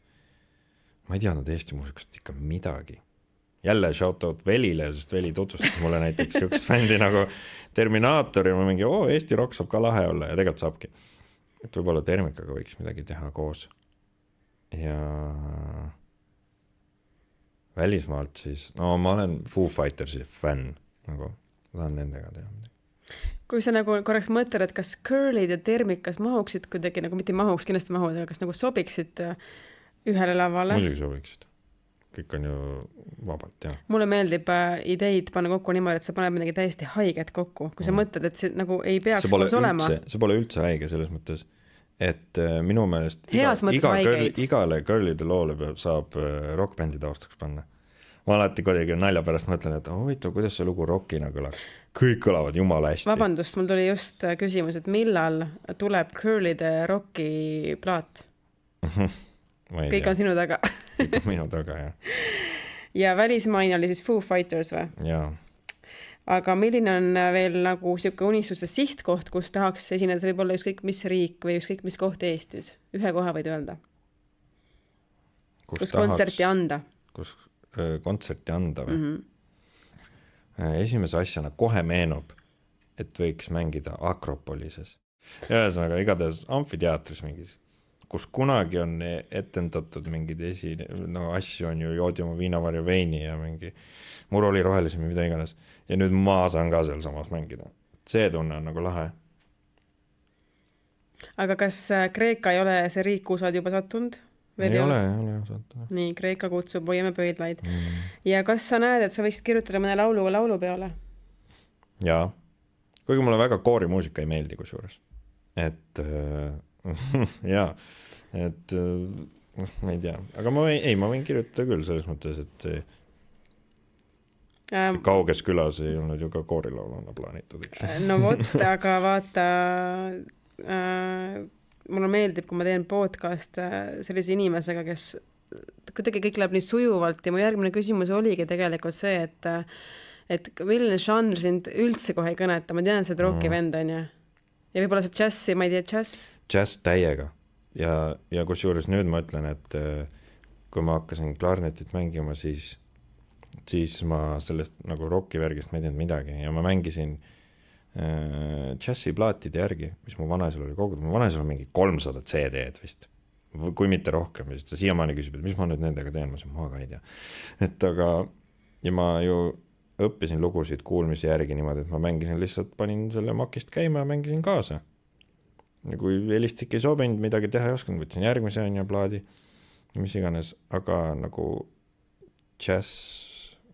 ma ei teadnud Eesti muusikast ikka midagi. Jälle shoutout Velile, sest Veli tutvustas mulle näiteks sihukest bändi nagu Terminaator ja ma mingi, Eesti rock saab ka lahe olla ja tegelikult saabki. Et võib-olla Termikaga võiks midagi teha koos. Ja välismaalt siis, no ma olen Foo Fightersi fänn, nagu tahan nendega teha. Kui sa nagu korraks mõtled, et kas Curlid ja Termikas mahuksid kuidagi, nagu mitte mahuks, kindlasti mahud, aga kas nagu sobiksid ühele lavale? Muidugi sobiksid. Kõik on ju vabalt, jah. Mulle meeldib ideid panna kokku niimoodi, et sa paned midagi täiesti haiget kokku. Kui sa mõtled, et see nagu ei peaks koos olema. See pole üldse haige selles mõttes, et minu meelest igale Curlide loole saab rockbändi taustaks panna. Ma alati kuidagi nalja pärast mõtlen, et huvitav, kuidas see lugu rockina kõlaks. Kõik kõlavad jumala hästi. Vabandust, mul tuli just küsimus, et millal tuleb Curlide rocki plaat? Kõik on sinu taga. Kõik on minu taga, jah. Ja välismaine oli siis Foo Fighters või? Jaa. Aga milline on veel nagu siuke unistuste sihtkoht, kus tahaks esineda võib-olla ükskõik mis riik või ükskõik mis koht Eestis? Ühe koha võid öelda? Kus kontserti anda? Kus kontserti anda või? Esimese asjana kohe meenub, et võiks mängida Akropolises. Ühesõnaga, igatahes amfiteatris mingis, kus kunagi on etendatud mingid asju on ju joodi oma viinavarju veini ja mingi mur oli rohelisem ja mida iganes. Ja nüüd ma saan ka seal samas mängida. See tunne on nagu lahe. Aga kas Kreeka ei ole see riik, kus oled juba sattunud? Ei ole saata. Nii, Kreeka kutsub, hoiame pöidlaid. Ja kas sa näed, et sa võiksid kirjutada mõne laulu peale? Jaa. Kuigi mulle väga koorimuusika ei meeldi kusjuures. Et jaa, et ma ei tea. Aga ma võin kirjutada küll selles mõttes, et kauges külas ei olnud ju ka koorilauluna plaanitud. No vot, aga vaata, mulle meeldib, kui ma teen podcast sellise inimesega, kes kuidagi kõik läheb nii sujuvalt ja mu järgmine küsimus oligi tegelikult see, et milline žanr sind üldse kohe ei kõneta. Ma tean, see rocki vend on ja võib-olla see džassi, ma ei tea, džass täiega ja kusjuures nüüd ma ütlen, et kui ma hakkasin klarnetit mängima, siis ma sellest nagu rocki värgist ma ei teadnud midagi ja ma mängisin džassi plaatide järgi, mis mu vanaisal oli kogutud. Mu vanaisal on mingi 300 CD-d vist, kui mitte rohkem. Vist. Ta siiamaani küsib, et mis ma nüüd nendega teen, ma ka ei tea. Et aga, ja ma ju õppisin lugusid kuulmise järgi niimoodi, et ma mängisin lihtsalt, panin selle makist käima ja mängisin kaasa. Ja kui helistik ei sobinud, midagi teha ei osanud, võtsin järgmise ja plaadi, mis iganes, aga nagu džass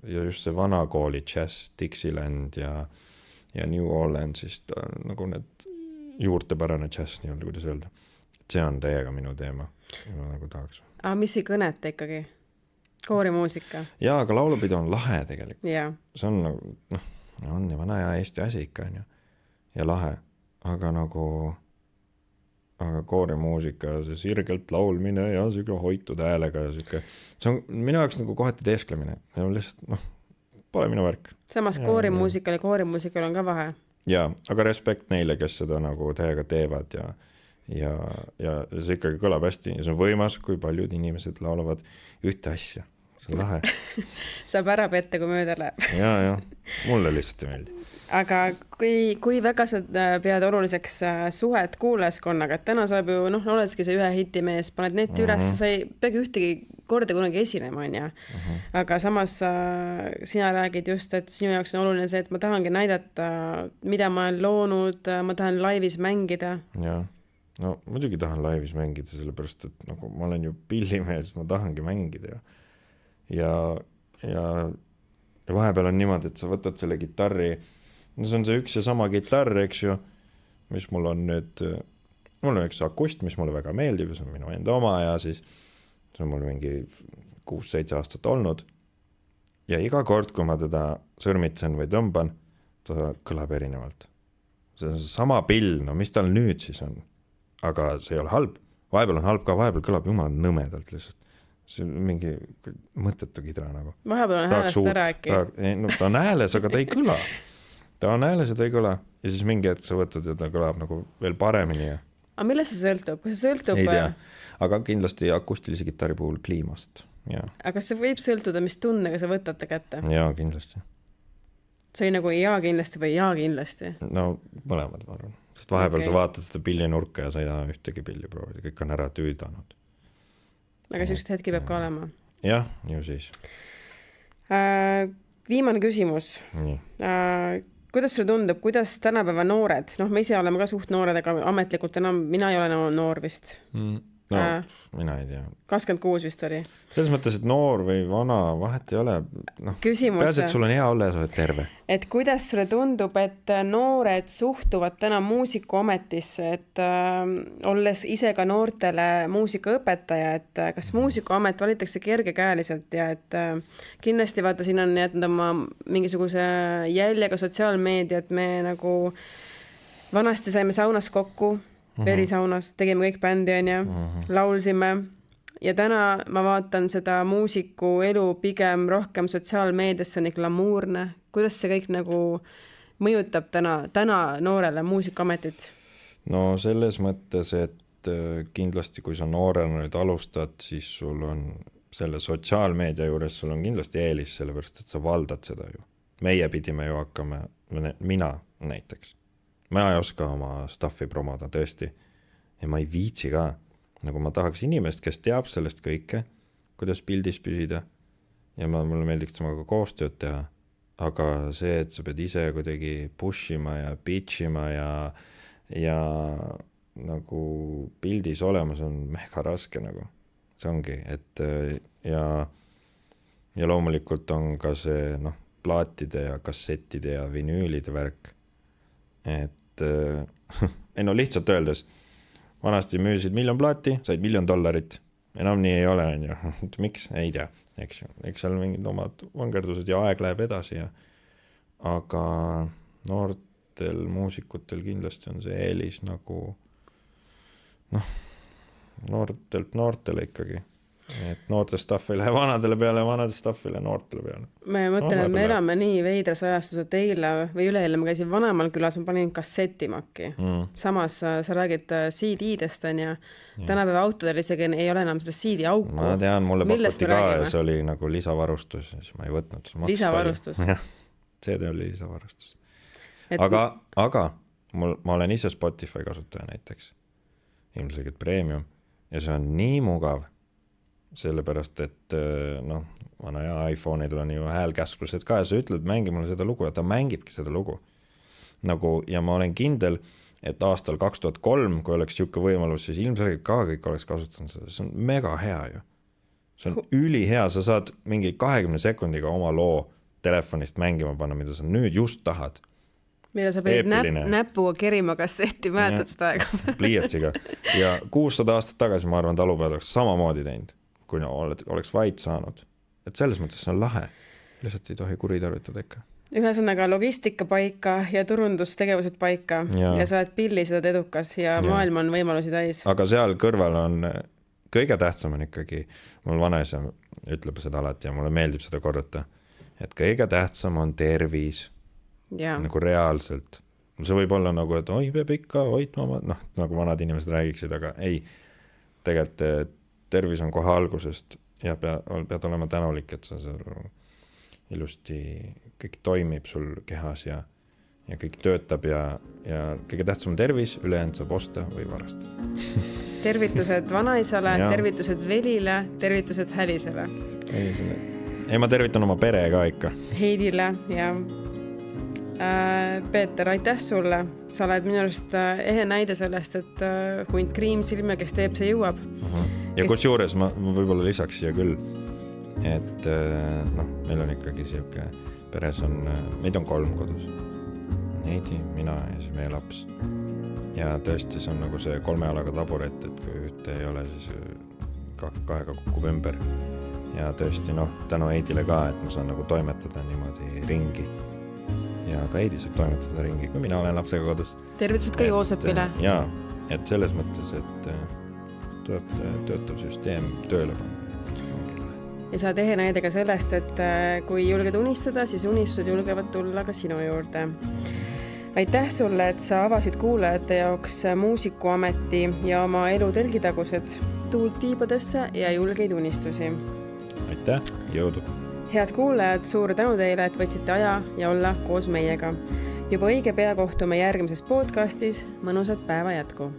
ja just see vana kooli džass, Dixieland ja New Orleansist nagu need juurtepärane džass, nii-öelda, kuidas öelda. See on täiega minu teema. Ma nagu tahaks. Aga mis ei kõneta ikkagi? Koorimuusika? Jaa, aga laulupidu on lahe tegelikult. Ja. See on nagu, on ja vana ja Eesti asi ikka on ju. Ja lahe. Aga koorimuusika, see sirgelt laulmine ja siuke hoitud häälega ja siuke, see on minu jaoks nagu kohati teesklemine. Ja lihtsalt, pole minu värk. Samas koorimuusikal ja koorimuusikal on ka vahe. Jaa, aga respekt neile, kes seda nagu täiega teevad ja see ikkagi kõlab hästi ja see on võimas, kui paljud inimesed laulavad ühte asja. See on lahe. Saab ära petta, kui mööda läheb. Jaa, mulle lihtsalt ei meeldi. Aga kui väga sa pead oluliseks suhet kuulajaskonnaga, et täna saab ju, oledki see ühe hitimees, paned neti üles, sa ei peagi ühtegi korda kunagi esinema, on ja. Aga samas sina räägid just, et sinu jaoks on oluline see, et ma tahangi näidata, mida ma olen loonud, ma tahan laivis mängida. Jaa, no muidugi tahan laivis mängida, sellepärast, et nagu ma olen ju pillimees, ma tahangi mängida ja vahepeal on niimoodi, et sa võtad selle kitarri. No see on see üks ja sama kitarr, eks ju, mis mul on nüüd, mul on üks akust, mis mulle väga meeldib, see on minu enda oma ja siis see on mul mingi 6-7 aastat olnud ja iga kord, kui ma teda sõrmitsen või tõmban, ta kõlab erinevalt. See on sama pill, no mis tal nüüd siis on, aga see ei ole halb, vahepeal on halb ka, vahepeal kõlab jumal nõmedalt lihtsalt. See on mingi mõttetu kidra nagu. Vahepeal on häälest ära äkki. Ta on hääles, aga ta ei kõla. Ta on hääles ja ta ei kõla. Ja siis mingi hetk sa võtad ja ta kõlab nagu veel paremini. Aga millest see sõltub? Kas see sõltub? Ei tea, aga kindlasti akustilise kitarri puhul kliimast. Ja. Aga kas see võib sõltuda, mis tunnega sa võtate kätte? Jaa, kindlasti. See oli nagu jaa kindlasti või jaa kindlasti? No mõlemad, ma arvan. Sest vahepeal sa vaatad seda pillinurka ja sa ei taha ühtegi pilli proovida. Kõik on ära tüüdanud. Aga sellist hetki peab ka olema. Jah, ju siis. Viimane küsimus. Nii. Kuidas sulle tundub, kuidas tänapäeva noored, me ise oleme ka suht noored, aga ametlikult enam, mina ei ole noor vist. No, mina ei tea. 26 vist oli. Selles mõttes, et noor või vana vahet ei ole. Pääs, et sul on hea olla ja sa oled terve. Et kuidas sulle tundub, et noored suhtuvad täna muusikuametisse, et olles ise ka noortele muusikaõpetaja, et kas muusikuamet valitakse kergekäeliselt ja et kindlasti vaata, siin on jätnud oma mingisuguse jäljega sotsiaalmeedia, et me nagu vanasti saime saunas kokku, verisaunas, tegime kõik bändi on ja laulsime ja täna ma vaatan seda muusiku elu pigem rohkem sotsiaalmeedias, see on nii glamuurne. Kuidas see kõik nagu mõjutab täna noorele muusikuametit? No selles mõttes, et kindlasti kui sa noorena nüüd alustad, siis sul on selle sotsiaalmeedia juures, sul on kindlasti eelis, sellepärast et sa valdad seda ju. Meie pidime ju hakkama, mina näiteks. Ma ei oska oma staffi promoda tõesti ja ma ei viitsi ka. Nagu ma tahaks inimest, kes teab sellest kõike, kuidas pildis püsida ja mulle meeldiks temaga koostööd teha, aga see, et sa pead ise kuidagi pushima ja pitchima ja nagu pildis olemas on mega raske nagu. see ongi, et ja loomulikult on ka see plaatide ja kassettide ja vinüülide värk, et ei no lihtsalt öeldes, vanasti müüsid $1 000 plaati, said $1 000, enam nii ei ole, on ju. Miks? Ei tea, eks seal mingid omad vangerdused ja aeg läheb edasi aga noortel muusikutel kindlasti on see eelis nagu noortelt noortele ikkagi. Et noorte stuff ei lähe vanadele peale, vanade stuff ei lähe noortele peale. Ma mõtlen, et me elame nii veidras ajastus, et eile või üleeile ma käisin Vanemal külas, ma panin kassetimakki. Samas sa räägid CD-dest on ja tänapäeva autodel isegi ei ole enam seda CD-auku. Ma tean, mulle pakuti ka ja see oli nagu lisavarustus, siis ma ei võtnud. Lisavarustus? CD oli lisavarustus. Aga ma olen ise Spotify kasutaja näiteks. Ilmselgelt premium ja see on nii mugav. Sellepärast, et vana ja iPhone'idel on ju häälkäsklused ka ja sa ütled, mängi mulle seda lugu ja ta mängibki seda lugu. Ja ma olen kindel, et aastal 2003, kui oleks siuke võimalus, siis ilmselgelt ka kõik oleks kasutanud seda. See on mega hea ju. See on ülihea, sa saad mingi 20 sekundiga oma loo telefonist mängima panna, mida sa nüüd just tahad. Mida sa pead näpuga kerima kassetti, mäletad seda aega? Pliiatsiga. Ja 600 aastat tagasi, ma arvan, talupead oleks samamoodi teinud, kui oleks vaid saanud. Et selles mõttes see on lahe. Lihtsalt ei tohi kuritarvitada ikka. Ühesõnaga logistika paika ja turundustegevused paika ja sa oled pilli seda edukas ja maailm on võimalusi täis. Aga seal kõrval on kõige tähtsam on ikkagi, mul vanaisa ütleb seda alati ja mulle meeldib seda korrata, et kõige tähtsam on tervis. Nagu reaalselt. See võib olla nagu, et oi, peab ikka hoidma, nagu vanad inimesed räägiksid, aga ei, tegelikult tervis on kohe algusest ja pead olema tänulik, et sa ilusti kõik toimib sul kehas ja kõik töötab ja kõige tähtsam on tervis, ülejäänud saab osta või varastada. Tervitused vanaisale, tervitused Velile, tervitused Hälisele. Ei, ma tervitan oma pere ka ikka. Heidile ja Peeter, aitäh sulle. Sa oled minu arust ehe näide sellest, et hunt kriimsilme, kes teeb, see jõuab. Ja kus juures ma võib-olla lisaks siia küll, et meil on ikkagi siuke peres on, meid on 3 kodus. Heidi, mina ja siis meie laps. Ja tõesti see on nagu see 3 jalaga taburet, et kui ühte ei ole, siis kahega kukub ümber. Ja tõesti tänu Heidile ka, et ma saan nagu toimetada niimoodi ringi. Ja ka Heidi saab toimetada ringi, kui mina olen lapsega kodus. Tervitused ka Joosepile. Jaa, et selles mõttes, et töötav süsteem tööle panna. Ja saad ehe näide ka sellest, et kui julged unistada, siis unistused julgevad tulla ka sinu juurde. Aitäh sulle, et sa avasid kuulajate jaoks muusikuameti ja oma elu telgitagused tuult tiibadesse ja julgeid unistusi. Aitäh, jõudu! Head kuulajad, suur tänu teile, et võtsite aja ja olla koos meiega. Juba õige pea kohtume järgmises podcastis. Mõnusat päeva jätku!